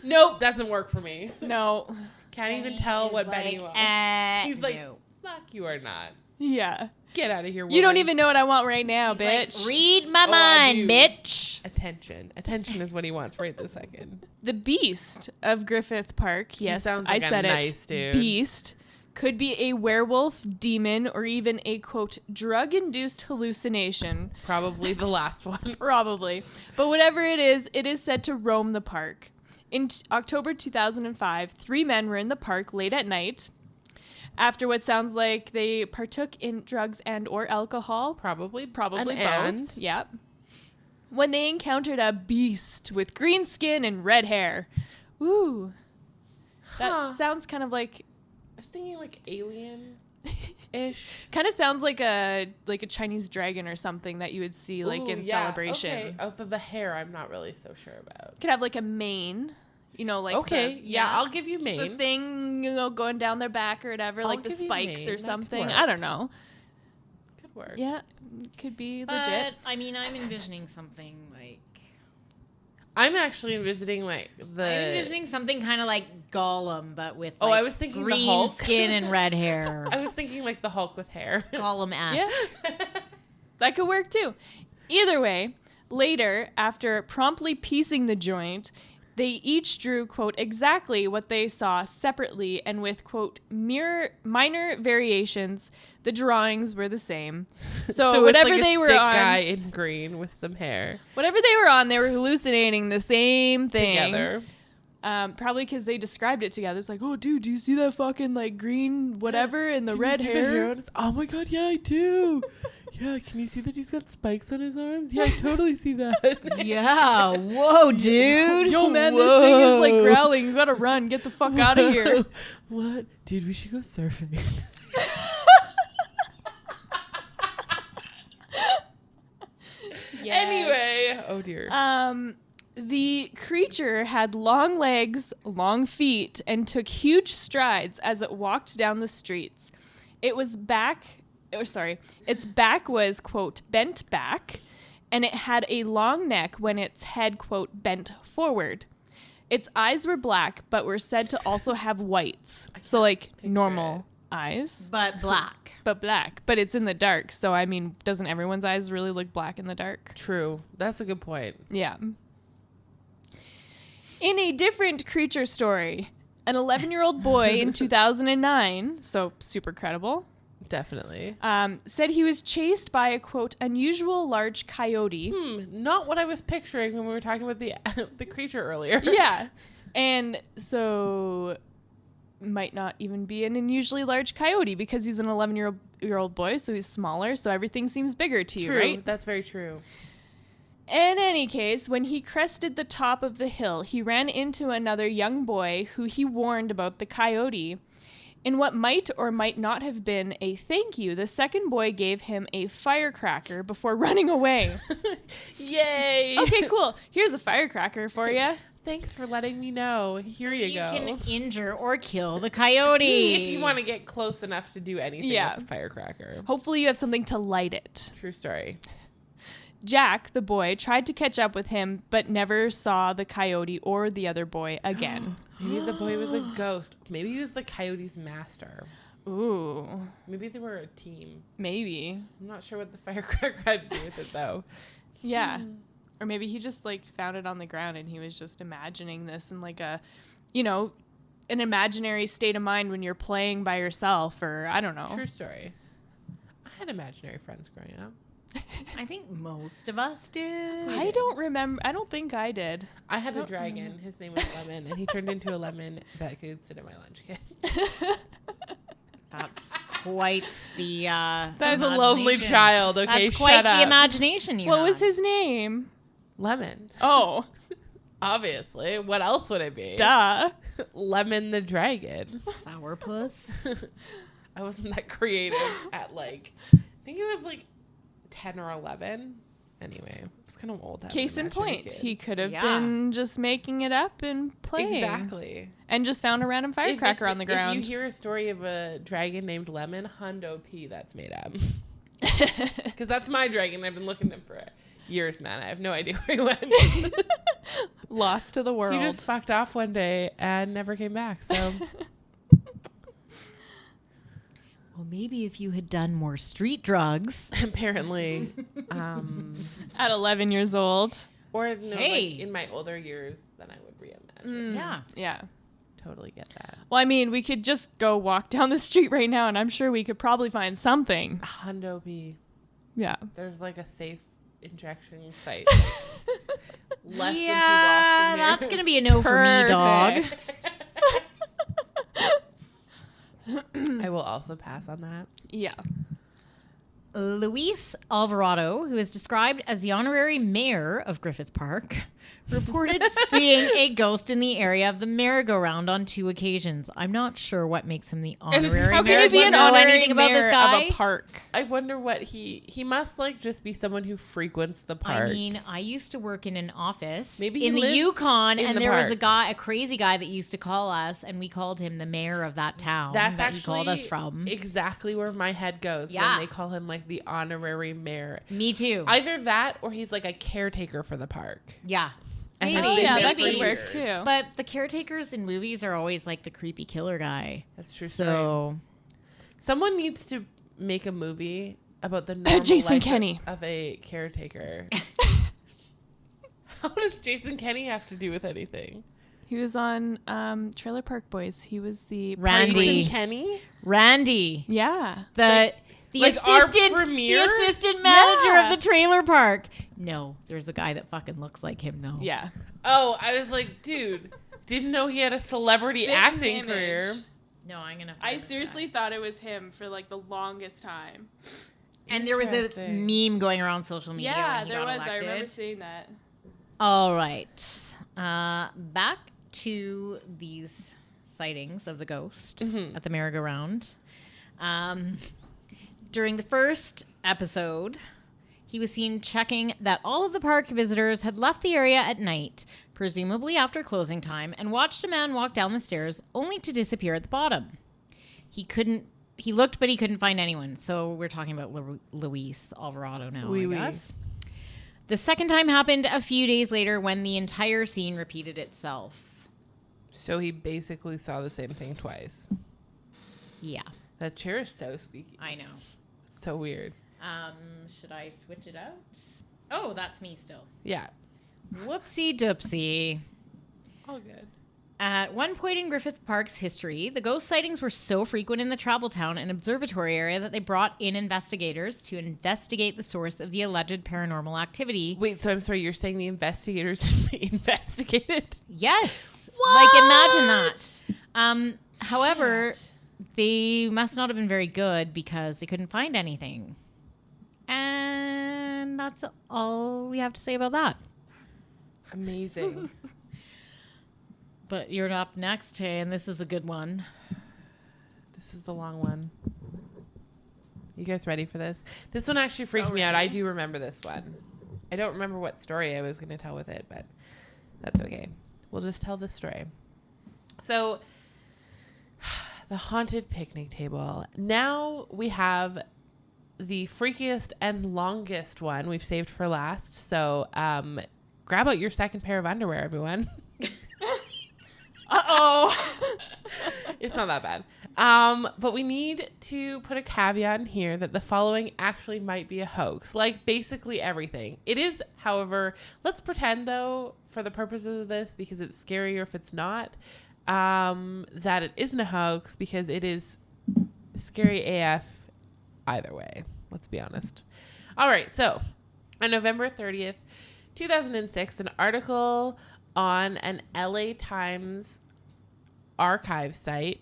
Speaker 1: Nope, doesn't work for me.
Speaker 2: No.
Speaker 1: Can't even tell what Benny wants. He's like,
Speaker 3: no.
Speaker 1: fuck, you are not.
Speaker 2: Yeah.
Speaker 1: Get out of here, woman.
Speaker 2: You don't even know what I want right now,
Speaker 3: He's like,
Speaker 2: bitch.
Speaker 3: read my
Speaker 1: I
Speaker 3: mind,
Speaker 1: do.
Speaker 3: bitch.
Speaker 1: Attention. Attention is what he wants right this second.
Speaker 2: The beast of Griffith Park, yes,
Speaker 1: sounds
Speaker 2: I
Speaker 1: like a
Speaker 2: said
Speaker 1: nice
Speaker 2: it,
Speaker 1: dude.
Speaker 2: beast, could be a werewolf, demon, or even a, quote, drug-induced hallucination.
Speaker 1: Probably the last one.
Speaker 2: Probably. But whatever it is said to roam the park. In October 2005, 3 men were in the park late at night after what sounds like they partook in drugs and or alcohol.
Speaker 1: Probably
Speaker 2: Probably both.
Speaker 1: And.
Speaker 2: Yep. When they encountered a beast with green skin and red hair. Ooh. That
Speaker 1: Huh.
Speaker 2: sounds kind of like...
Speaker 1: I was thinking like alien-ish.
Speaker 2: Kind of sounds like a Chinese dragon or something that you would see like
Speaker 1: Ooh,
Speaker 2: in
Speaker 1: yeah,
Speaker 2: Celebration.
Speaker 1: Okay. Although the hair, I'm not really so sure about.
Speaker 2: Could have like a mane, you know, like
Speaker 1: Okay,
Speaker 2: the,
Speaker 1: yeah, I'll give you
Speaker 2: the
Speaker 1: Maine.
Speaker 2: thing, you know, going down their back or whatever,
Speaker 1: I'll
Speaker 2: like the
Speaker 1: give you
Speaker 2: spikes
Speaker 1: Maine.
Speaker 2: or
Speaker 1: That could
Speaker 2: something.
Speaker 1: work.
Speaker 2: I don't know.
Speaker 1: Could work.
Speaker 2: Yeah, could be
Speaker 3: But,
Speaker 2: legit.
Speaker 3: I mean, I'm envisioning something like...
Speaker 1: I'm actually envisioning like
Speaker 3: I'm
Speaker 1: the.
Speaker 3: envisioning something kind of like Gollum, but with
Speaker 1: Oh,
Speaker 3: like,
Speaker 1: I was thinking the
Speaker 3: green
Speaker 1: Hulk.
Speaker 3: skin and red hair.
Speaker 1: I was thinking like the Hulk with hair.
Speaker 3: Gollum-esque.
Speaker 2: Yeah, that could work too. Either way, later, after promptly piecing the joint, they each drew, quote, exactly what they saw separately, and with, quote, minor variations, the drawings were the same. So
Speaker 1: it's
Speaker 2: whatever
Speaker 1: like a
Speaker 2: they were
Speaker 1: stick
Speaker 2: on,
Speaker 1: guy in green with some hair
Speaker 2: whatever they were on, they were hallucinating the same thing.
Speaker 1: together.
Speaker 2: Probably because they described it together. It's like, oh, dude, do you see that fucking like green whatever and the
Speaker 1: Can
Speaker 2: red
Speaker 1: you see the
Speaker 2: hair?
Speaker 1: on his- oh my god, yeah, I do. Yeah, can you see that he's got spikes on his arms? Yeah, I totally see that.
Speaker 3: Yeah. Whoa, dude.
Speaker 2: Yo, man, this thing is like growling. You gotta run. Get the fuck out of here.
Speaker 1: What? Dude, we should go surfing.
Speaker 2: Yes.
Speaker 1: Anyway, oh dear.
Speaker 2: The creature had long legs, long feet, and took huge strides as it walked down the streets. Its back was, quote, bent back, and it had a long neck when its head, quote, bent forward. Its eyes were black, but were said to also have whites. So, like, normal eyes.
Speaker 3: But black.
Speaker 2: But black. But it's in the dark. So, I mean, doesn't everyone's eyes really look black in the dark?
Speaker 1: True. That's a good point.
Speaker 2: Yeah. In a different creature story, an 11-year-old boy in 2009, so super credible,
Speaker 1: Definitely.
Speaker 2: said he was chased by a, quote, unusual large coyote.
Speaker 1: Not what I was picturing when we were talking about the creature earlier.
Speaker 2: Yeah. And so might not even be an unusually large coyote because he's an 11-year-old boy, so he's smaller, so everything seems bigger to you,
Speaker 1: True.
Speaker 2: right?
Speaker 1: That's very true.
Speaker 2: In any case, when he crested the top of the hill, he ran into another young boy who he warned about the coyote. In what might or might not have been a thank you, the second boy gave him a firecracker before running away.
Speaker 1: Yay.
Speaker 2: Okay, cool. Here's a firecracker for you.
Speaker 1: Thanks for letting me know. Here you go.
Speaker 3: You can injure or kill the coyote.
Speaker 1: If you want to get close enough to do anything
Speaker 2: Yeah.
Speaker 1: with the firecracker.
Speaker 2: Hopefully you have something to light it.
Speaker 1: True story.
Speaker 2: Jack, the boy, tried to catch up with him, but never saw the coyote or the other boy again.
Speaker 1: Maybe the boy was a ghost. Maybe he was the coyote's master.
Speaker 2: Ooh,
Speaker 1: Maybe they were a team.
Speaker 2: maybe.
Speaker 1: I'm not sure what the firecracker had to do with it, though.
Speaker 2: Yeah. Or maybe he just like found it on the ground and he was just imagining this in like a, an imaginary state of mind when you're playing by yourself, or I don't know.
Speaker 1: True story. I had imaginary friends growing up.
Speaker 3: I think most of us did.
Speaker 2: I don't remember. I don't think I did.
Speaker 1: I had a dragon. His name was Lemon, and he turned into a lemon that could sit in my lunch kit.
Speaker 3: That's quite the
Speaker 1: That's a lonely
Speaker 3: imagination.
Speaker 1: child. Okay,
Speaker 3: That's quite
Speaker 1: shut
Speaker 3: the
Speaker 1: up.
Speaker 3: imagination you
Speaker 2: What
Speaker 3: had.
Speaker 2: was his name?
Speaker 1: Lemon.
Speaker 2: Oh,
Speaker 1: Obviously. What else would it be?
Speaker 2: duh.
Speaker 1: Lemon the dragon.
Speaker 3: Sourpuss?
Speaker 1: I wasn't that creative at I think it was 10 or 11. Anyway, it's kind of old.
Speaker 2: Case in point, he could have
Speaker 3: Yeah.
Speaker 2: been just making it up and playing.
Speaker 1: Exactly.
Speaker 2: And just found a random firecracker on the ground.
Speaker 1: If you hear a story of a dragon named Lemon, Hundo P, that's made up. Because that's my dragon. I've been looking at him for years, man. I have no idea where he went.
Speaker 2: Lost to the world.
Speaker 1: He just fucked off one day and never came back. So,
Speaker 3: Well, maybe if you had done more street drugs.
Speaker 1: apparently,
Speaker 2: at 11 years old.
Speaker 1: or no,
Speaker 3: Hey.
Speaker 1: like in my older years, then I would reimagine.
Speaker 3: Yeah.
Speaker 2: Yeah.
Speaker 1: Totally get that.
Speaker 2: Well, I mean, we could just go walk down the street right now, and I'm sure we could probably find something.
Speaker 1: Hundo P.
Speaker 2: Yeah.
Speaker 1: There's like a safe injection site. Less than 2
Speaker 3: Yeah,
Speaker 1: blocks from here.
Speaker 3: that's going to be a no for me, dog.
Speaker 1: I will also pass on that.
Speaker 2: Yeah.
Speaker 3: Luis Alvarado, who is described as the honorary mayor of Griffith Park, reported seeing a ghost in the area of the merry-go-round on 2 occasions. I'm not sure what makes him the honorary
Speaker 2: How
Speaker 3: mayor.
Speaker 2: can he
Speaker 3: Do
Speaker 2: be
Speaker 3: you
Speaker 2: an
Speaker 3: know
Speaker 2: honorary
Speaker 3: anything about
Speaker 2: mayor
Speaker 3: this guy?
Speaker 2: of a park?
Speaker 1: I wonder what he must like just be someone who frequents the park.
Speaker 3: I mean, I used to work in an office
Speaker 1: Maybe he
Speaker 3: in the
Speaker 1: lives
Speaker 3: Yukon,
Speaker 1: in
Speaker 3: and
Speaker 1: the
Speaker 3: there was
Speaker 1: park.
Speaker 3: a crazy guy that used to call us, and we called him the mayor of that town
Speaker 1: That's
Speaker 3: that
Speaker 1: actually
Speaker 3: he called us from.
Speaker 1: exactly where my head goes
Speaker 3: Yeah.
Speaker 1: when they call him like the honorary mayor.
Speaker 3: Me too.
Speaker 1: Either that or he's like a caretaker for the park.
Speaker 3: yeah.
Speaker 1: And
Speaker 3: Maybe.
Speaker 1: has
Speaker 2: Oh,
Speaker 1: been
Speaker 2: yeah,
Speaker 1: there
Speaker 2: that
Speaker 1: for
Speaker 2: could work
Speaker 1: years.
Speaker 2: too.
Speaker 3: But the caretakers in movies are always like the creepy killer guy.
Speaker 1: That's true.
Speaker 3: So
Speaker 1: Someone needs to make a movie about the normal
Speaker 2: Jason
Speaker 1: life
Speaker 2: Kenny.
Speaker 1: of a caretaker. How does Jason Kenny have to do with anything?
Speaker 2: He was on Trailer Park Boys. He was the
Speaker 3: Randy.
Speaker 1: Jason Kenny?
Speaker 3: Randy,
Speaker 2: Yeah.
Speaker 3: the
Speaker 1: like our
Speaker 3: assistant,
Speaker 1: premier?
Speaker 3: the assistant manager
Speaker 2: Yeah.
Speaker 3: of the trailer park. No, there's a guy that fucking looks like him though.
Speaker 2: Yeah.
Speaker 1: Oh, I was like, dude, didn't know he had a celebrity
Speaker 2: Big
Speaker 1: acting
Speaker 2: image.
Speaker 1: career.
Speaker 3: No, I'm gonna.
Speaker 2: I seriously thought it was him for like the longest time.
Speaker 3: And there was a
Speaker 1: Interesting.
Speaker 3: meme going around social media.
Speaker 2: Yeah,
Speaker 3: when he
Speaker 2: there
Speaker 3: got
Speaker 2: was. I remember
Speaker 3: elected.
Speaker 2: seeing that.
Speaker 3: All right. Back to these sightings of the ghost at the merry-go-round. During the first episode, he was seen checking that all of the park visitors had left the area at night, presumably after closing time, and watched a man walk down the stairs only to disappear at the bottom. He looked, but he couldn't find anyone. So we're talking about Luis Alvarado now,
Speaker 1: Oui,
Speaker 3: I
Speaker 1: oui.
Speaker 3: guess. The second time happened a few days later when the entire scene repeated itself.
Speaker 1: So he basically saw the same thing twice.
Speaker 3: Yeah,
Speaker 1: That chair is so squeaky.
Speaker 3: I know.
Speaker 1: It's so weird.
Speaker 3: Should I switch it out? Oh, that's me still.
Speaker 1: Yeah.
Speaker 3: Whoopsie doopsie.
Speaker 1: All good.
Speaker 3: At one point in Griffith Park's history, the ghost sightings were so frequent in the travel town and observatory area that they brought in investigators to investigate the source of the alleged paranormal activity.
Speaker 1: Wait, so I'm sorry, you're saying the investigators investigated?
Speaker 3: Yes. Like, imagine that. However, they must not have been very good because they couldn't find anything. And that's all we have to say about that.
Speaker 1: Amazing.
Speaker 3: But you're up next, Tay, and this is a good one.
Speaker 1: This is a long one. You guys ready for this? This one actually freaked me out.
Speaker 2: ready.
Speaker 1: I do remember this one. I don't remember what story I was going to tell with it, but that's okay. We'll just tell the story. So, the haunted picnic table. Now we have the freakiest and longest one we've saved for last. So, grab out your second pair of underwear, everyone.
Speaker 2: Uh-oh.
Speaker 1: It's not that bad. But we need to put a caveat in here that the following actually might be a hoax. Like basically everything. It is, however, let's pretend though, for the purposes of this, because it's scarier if it's not, that it isn't a hoax because it is scary AF either way. Let's be honest. All right. So on November 30th, 2006, an article on an LA Times archive site.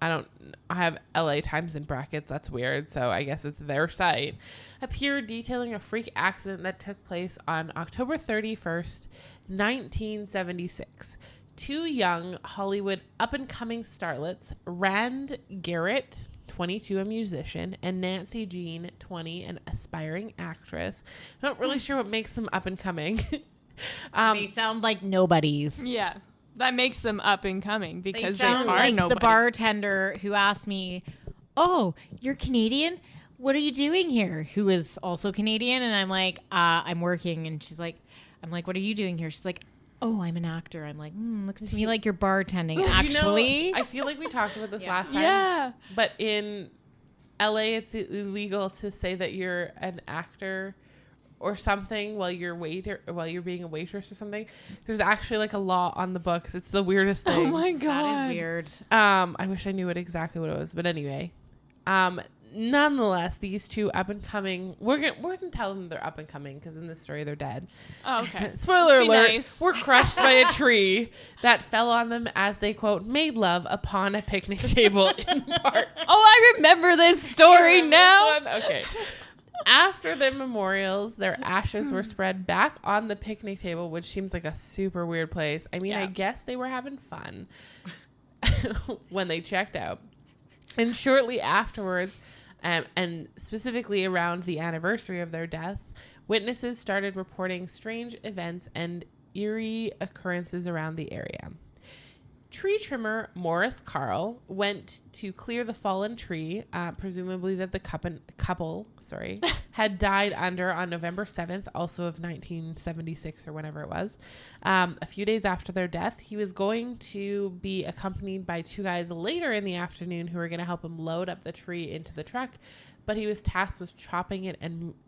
Speaker 1: I have LA Times in brackets. That's weird. So I guess it's their site. Appeared detailing a freak accident that took place on October 31st, 1976. 2 young Hollywood up-and-coming starlets, Garrett, 22, a musician, and Nancy Jean, 20, an aspiring actress. Not really sure what makes them up and coming.
Speaker 3: They sound like nobodies.
Speaker 2: Yeah. That makes them up and coming because they
Speaker 3: sound
Speaker 2: are
Speaker 3: like
Speaker 2: nobody.
Speaker 3: the bartender who asked me, "Oh, you're Canadian? What are you doing here?" Who is also Canadian, and I'm like, "I'm working." And she's like, "I'm like, what are you doing here?" She's like, "Oh, I'm an actor." I'm like, "Looks to me like you're bartending." Actually,
Speaker 1: I feel like we talked about this last time.
Speaker 2: Yeah.
Speaker 1: But in LA, it's illegal to say that you're an actor or something while you're being a waitress or something. There's actually like a law on the books. It's the weirdest thing.
Speaker 2: Oh my God.
Speaker 3: that is weird.
Speaker 1: I wish I knew exactly what it was, but anyway. Nonetheless, these two up and coming, we're gonna tell them they're up and coming because in this story they're dead.
Speaker 2: Oh, okay.
Speaker 1: Spoiler alert,
Speaker 2: nice.
Speaker 1: were crushed by a tree that fell on them as they, quote, made love upon a picnic table in the park.
Speaker 2: Oh, I remember this story now.
Speaker 1: This one? Okay. After the memorials, their ashes were spread back on the picnic table, which seems like a super weird place. I mean,
Speaker 2: Yeah.
Speaker 1: I guess they were having fun when they checked out. And shortly afterwards, and specifically around the anniversary of their deaths, witnesses started reporting strange events and eerie occurrences around the area. Tree trimmer Morris Carl went to clear the fallen tree, presumably that the couple had died under on November 7th, also of 1976 or whenever it was. A few days after their death, he was going to be accompanied by two guys later in the afternoon who were going to help him load up the tree into the truck, but he was tasked with chopping it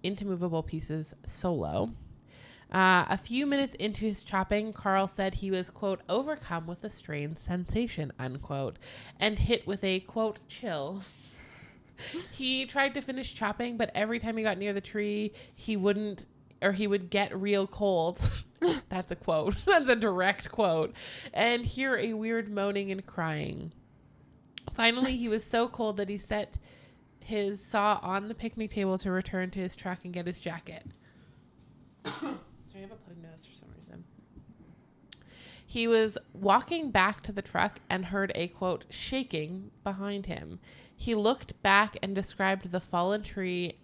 Speaker 1: into movable pieces solo. A few minutes into his chopping, Carl said he was, quote, overcome with a strange sensation, unquote, and hit with a, quote, chill. He tried to finish chopping, but every time he got near the tree, he would get real cold. That's a quote. That's a direct quote. And hear a weird moaning and crying. Finally, he was so cold that he set his saw on the picnic table to return to his truck and get his jacket. I have a plug nose for some reason. He was walking back to the truck and heard a, quote, shaking behind him. He looked back and described the fallen tree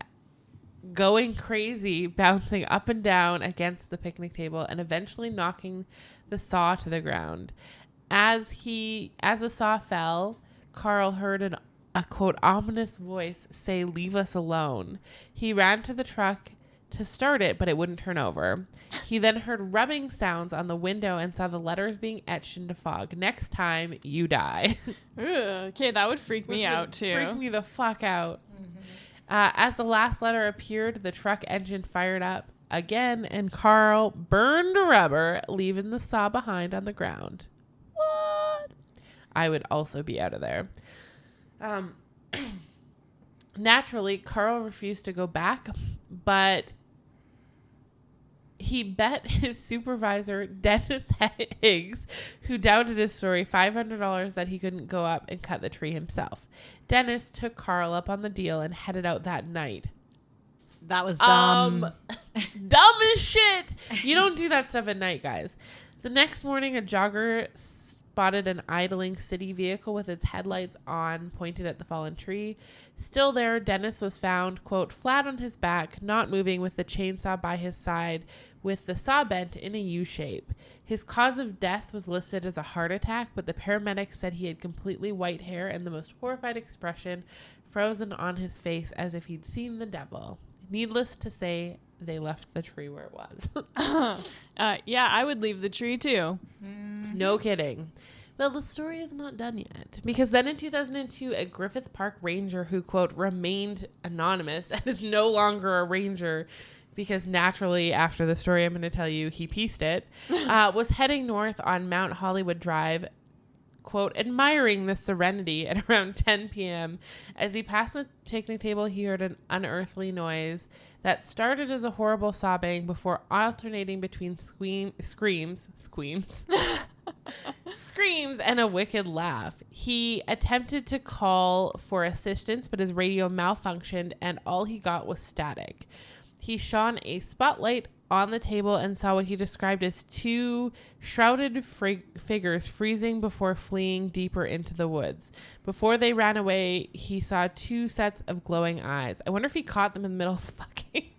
Speaker 1: going crazy, bouncing up and down against the picnic table and eventually knocking the saw to the ground. As the saw fell, Carl heard a, quote, ominous voice say, "Leave us alone." He ran to the truck to start it, but it wouldn't turn over. He then heard rubbing sounds on the window and saw the letters being etched into fog. "Next time, you die."
Speaker 2: Okay, that would freak me out too.
Speaker 1: Freak me the fuck out. Mm-hmm. As the last letter appeared, the truck engine fired up again, and Carl burned rubber, leaving the saw behind on the ground. What? I would also be out of there. Naturally, Carl refused to go back, but he bet his supervisor, Dennis Higgs, who doubted his story, $500 that he couldn't go up and cut the tree himself. Dennis took Carl up on the deal and headed out that night.
Speaker 3: That was dumb.
Speaker 1: Dumb as shit. You don't do that stuff at night, guys. The next morning, a jogger spotted an idling city vehicle with its headlights on, pointed at the fallen tree. Still there, Dennis was found, quote, flat on his back, not moving, with the chainsaw by his side, with the saw bent in a U shape. His cause of death was listed as a heart attack, but the paramedics said he had completely white hair and the most horrified expression frozen on his face as if he'd seen the devil. Needless to say, they left the tree where it was.
Speaker 2: Yeah, I would leave the tree too.
Speaker 1: No kidding. Well, the story is not done yet, because then in 2002, a Griffith Park ranger who, quote, remained anonymous and is no longer a ranger because naturally after the story I'm going to tell you, he pieced it, was heading north on Mount Hollywood Drive, quote, admiring the serenity at around 10 p.m. As he passed the picnic table, he heard an unearthly noise that started as a horrible sobbing before alternating between screams, and a wicked laugh. He attempted to call for assistance, but his radio malfunctioned and all he got was static. He shone a spotlight on the table and saw what he described as two shrouded figures freezing before fleeing deeper into the woods. Before they ran away, he saw two sets of glowing eyes. I wonder if he caught them in the middle of fucking.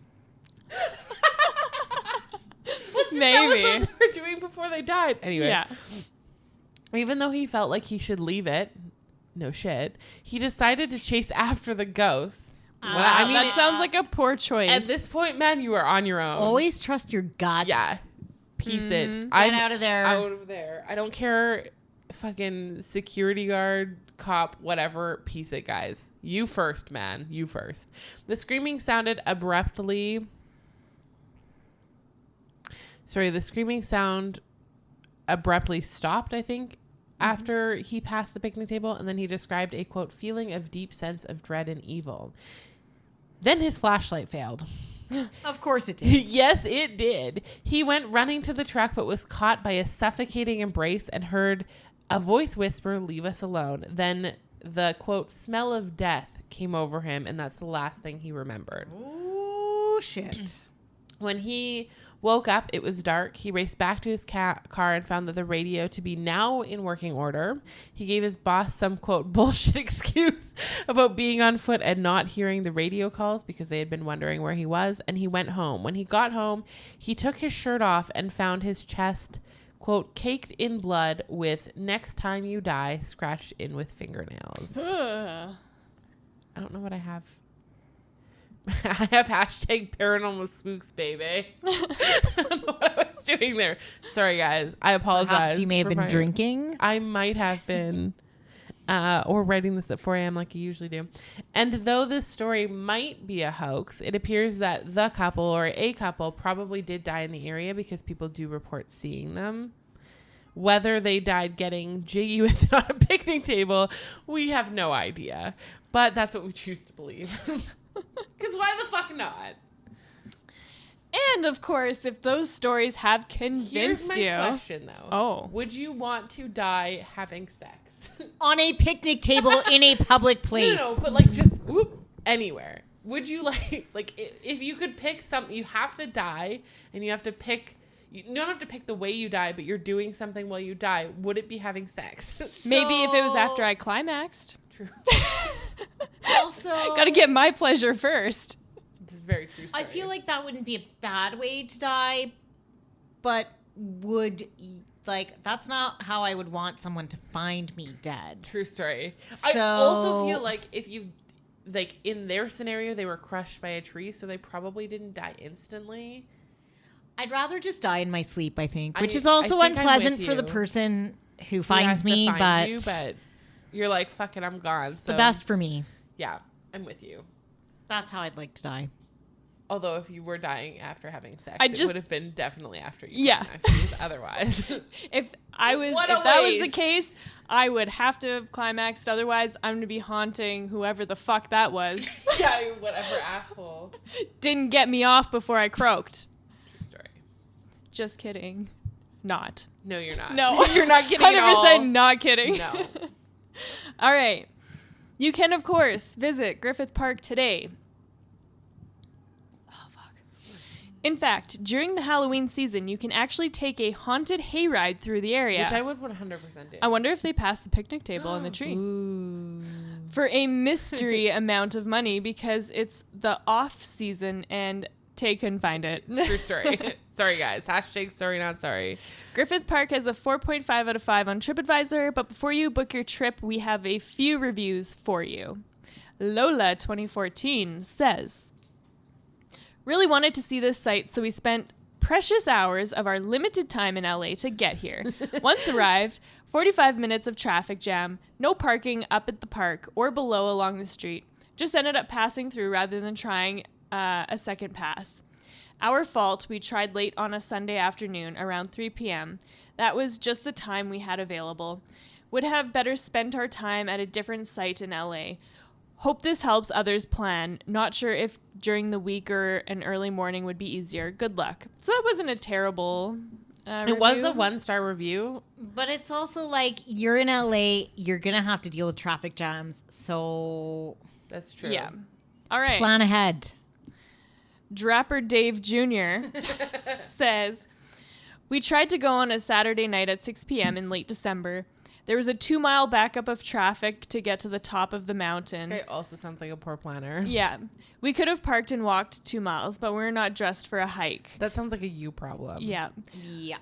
Speaker 2: Maybe.
Speaker 1: That was what they were doing before they died. Anyway.
Speaker 2: Yeah.
Speaker 1: Even though he felt like he should leave it, no shit, he decided to chase after the ghost.
Speaker 2: I mean, that sounds like a poor choice.
Speaker 1: At this point, man, you are on your own.
Speaker 3: Always trust your gut.
Speaker 1: Yeah. Piece it.
Speaker 3: Get out of there.
Speaker 1: Out of there. I don't care. Fucking security guard, cop, whatever. Piece it, guys. You first, man. You first. The screaming sounded abruptly. Sorry, the screaming sound abruptly stopped, I think, after he passed the picnic table, and then he described a, quote, feeling of deep sense of dread and evil. Then his flashlight failed.
Speaker 3: Of course it did.
Speaker 1: Yes, it did. He went running to the truck, but was caught by a suffocating embrace and heard a voice whisper, "Leave us alone." Then the, quote, smell of death came over him, and that's the last thing he remembered.
Speaker 3: Oh, shit.
Speaker 1: When he woke up, it was dark. He raced back to his car and found that the radio to be now in working order. He gave his boss some, quote, bullshit excuse about being on foot and not hearing the radio calls because they had been wondering where he was, and he went home. When he got home, he took his shirt off and found his chest, quote, caked in blood with "next time you die" scratched in with fingernails. I don't know what I have. I have hashtag paranormal spooks, baby. I don't know what I was doing there. Sorry, guys. I apologize.
Speaker 3: Perhaps you may have been drinking.
Speaker 1: I might have been. Or writing this at 4 a.m. like I usually do. And though this story might be a hoax, it appears that the couple or a couple probably did die in the area because people do report seeing them. Whether they died getting jiggy with it on a picnic table, we have no idea. But that's what we choose to believe. Because why the fuck not?
Speaker 2: And of course, if those stories have convinced you.
Speaker 1: Here's my question, though.
Speaker 2: Oh.
Speaker 1: Would you want to die having sex?
Speaker 3: On a picnic table in a public place.
Speaker 1: No, but like just anywhere. Would you like if you could pick something, you have to die and you have to pick, you don't have to pick the way you die, but you're doing something while you die. Would it be having sex?
Speaker 2: Maybe if it was after I climaxed.
Speaker 1: True.
Speaker 3: Also,
Speaker 2: Gotta get my pleasure first.
Speaker 1: This is very true story.
Speaker 3: I feel like that wouldn't be a bad way to die, but that's not how I would want someone to find me dead.
Speaker 1: True story.
Speaker 3: So,
Speaker 1: I also feel like if you, like in their scenario, they were crushed by a tree, so they probably didn't die instantly.
Speaker 3: I'd rather just die in my sleep, I think, which is also unpleasant for the person who finds me, but
Speaker 1: you're like, fuck it, I'm gone. So
Speaker 3: the best for me.
Speaker 1: Yeah, I'm with you.
Speaker 3: That's how I'd like to die.
Speaker 1: Although if you were dying after having sex, it would have been definitely after you.
Speaker 2: Yeah.
Speaker 1: Otherwise.
Speaker 2: If that was the case, I would have to have climaxed. Otherwise, I'm going to be haunting whoever the fuck that was.
Speaker 1: Yeah, whatever asshole.
Speaker 2: Didn't get me off before I croaked.
Speaker 1: True story.
Speaker 2: Just kidding. Not.
Speaker 1: No, you're not.
Speaker 2: No.
Speaker 1: You're not kidding at all.
Speaker 2: 100% not kidding.
Speaker 1: No.
Speaker 2: All right. You can, of course, visit Griffith Park today. Oh, fuck. In fact, during the Halloween season, you can actually take a haunted hayride through the area.
Speaker 1: Which I would 100% do.
Speaker 2: I wonder if they pass the picnic table in the tree.
Speaker 1: Ooh.
Speaker 2: For a mystery amount of money because it's the off season and Tay couldn't find it.
Speaker 1: It's true story. Sorry, guys. Hashtag sorry, not sorry.
Speaker 2: Griffith Park has a 4.5 out of 5 on TripAdvisor, but before you book your trip, we have a few reviews for you. Lola 2014 says, really wanted to see this site, so we spent precious hours of our limited time in LA to get here. Once arrived, 45 minutes of traffic jam, no parking up at the park or below along the street. Just ended up passing through rather than trying a second pass. Our fault, we tried late on a Sunday afternoon around 3 p.m. That was just the time we had available. Would have better spent our time at a different site in LA. Hope this helps others plan. Not sure if during the week or an early morning would be easier. Good luck. So that wasn't a terrible review.
Speaker 1: It was a 1-star review.
Speaker 3: But it's also like, you're in LA, you're going to have to deal with traffic jams. So
Speaker 1: that's true.
Speaker 2: Yeah. All right.
Speaker 3: Plan ahead.
Speaker 2: Drapper Dave Jr. says, we tried to go on a Saturday night at 6 p.m. in late December. There was a 2-mile backup of traffic to get to the top of the mountain.
Speaker 1: This guy also sounds like a poor planner.
Speaker 2: Yeah. We could have parked and walked 2 miles, but we're not dressed for a hike.
Speaker 1: That sounds like a you problem.
Speaker 2: Yeah.
Speaker 3: Yeah.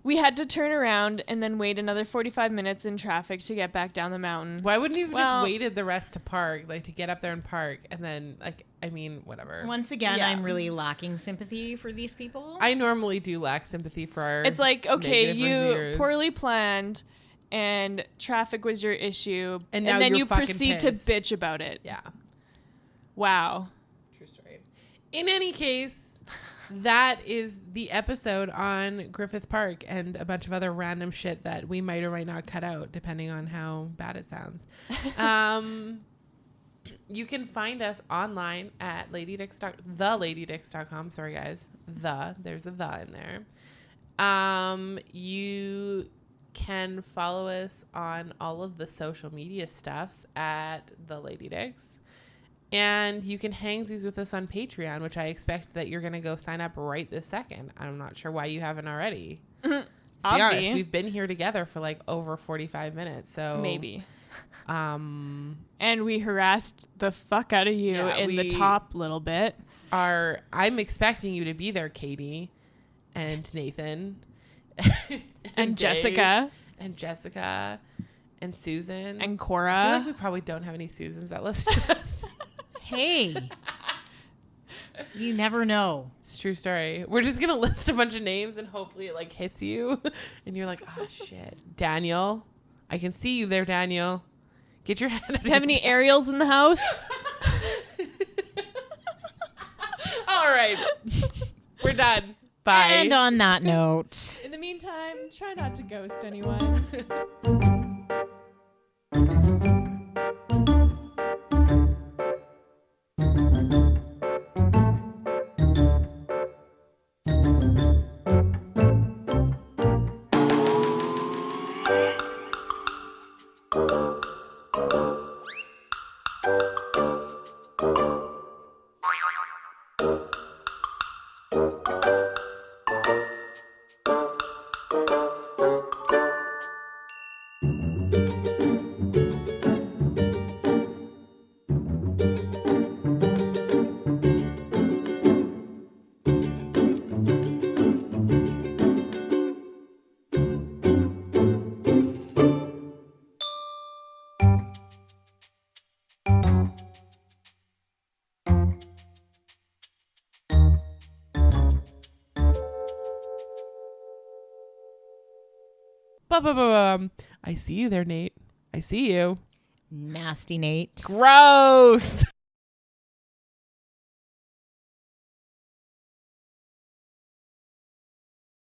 Speaker 2: We had to turn around and then wait another 45 minutes in traffic to get back down the mountain.
Speaker 1: Why wouldn't you have just waited the rest to park, like to get up there and park, and then, like, I mean, whatever.
Speaker 3: Once again, I'm really lacking sympathy for these people.
Speaker 1: I normally do lack sympathy for our
Speaker 2: It's like, okay, you
Speaker 1: reviewers.
Speaker 2: poorly planned and traffic was your issue,
Speaker 1: and
Speaker 2: then you
Speaker 1: fucking
Speaker 2: proceed
Speaker 1: pissed.
Speaker 2: to bitch about it.
Speaker 1: Yeah.
Speaker 2: Wow.
Speaker 1: True story. In any case, that is the episode on Griffith Park and a bunch of other random shit that we might or might not cut out, depending on how bad it sounds. You can find us online at theladiedicks.com. Sorry, guys. There's a the in there. You can follow us on all of the social media stuffs at The Lady Dicks. And you can hang these with us on Patreon, which I expect that you're going to go sign up right this second. I'm not sure why you haven't already. To be honest, we've been here together for like over 45 minutes. So
Speaker 2: maybe. And we harassed the fuck out of you in the top little bit.
Speaker 1: I'm expecting you to be there, Katie and Nathan
Speaker 2: and
Speaker 1: Dave,
Speaker 2: Jessica
Speaker 1: and Susan
Speaker 2: and Cora.
Speaker 1: I feel like we probably don't have any Susans that listen to us.
Speaker 3: Hey, you never know.
Speaker 1: It's a true story. We're just going to list a bunch of names and hopefully it like hits you. And you're like, oh shit. Daniel. I can see you there, Daniel. Get your head out of
Speaker 2: Do you have any Ariels in the house?
Speaker 1: All right. We're done. Bye.
Speaker 3: And on that note.
Speaker 2: In the meantime, try not to ghost anyone.
Speaker 1: I see you there, Nate. I see you.
Speaker 3: Nasty Nate.
Speaker 1: Gross.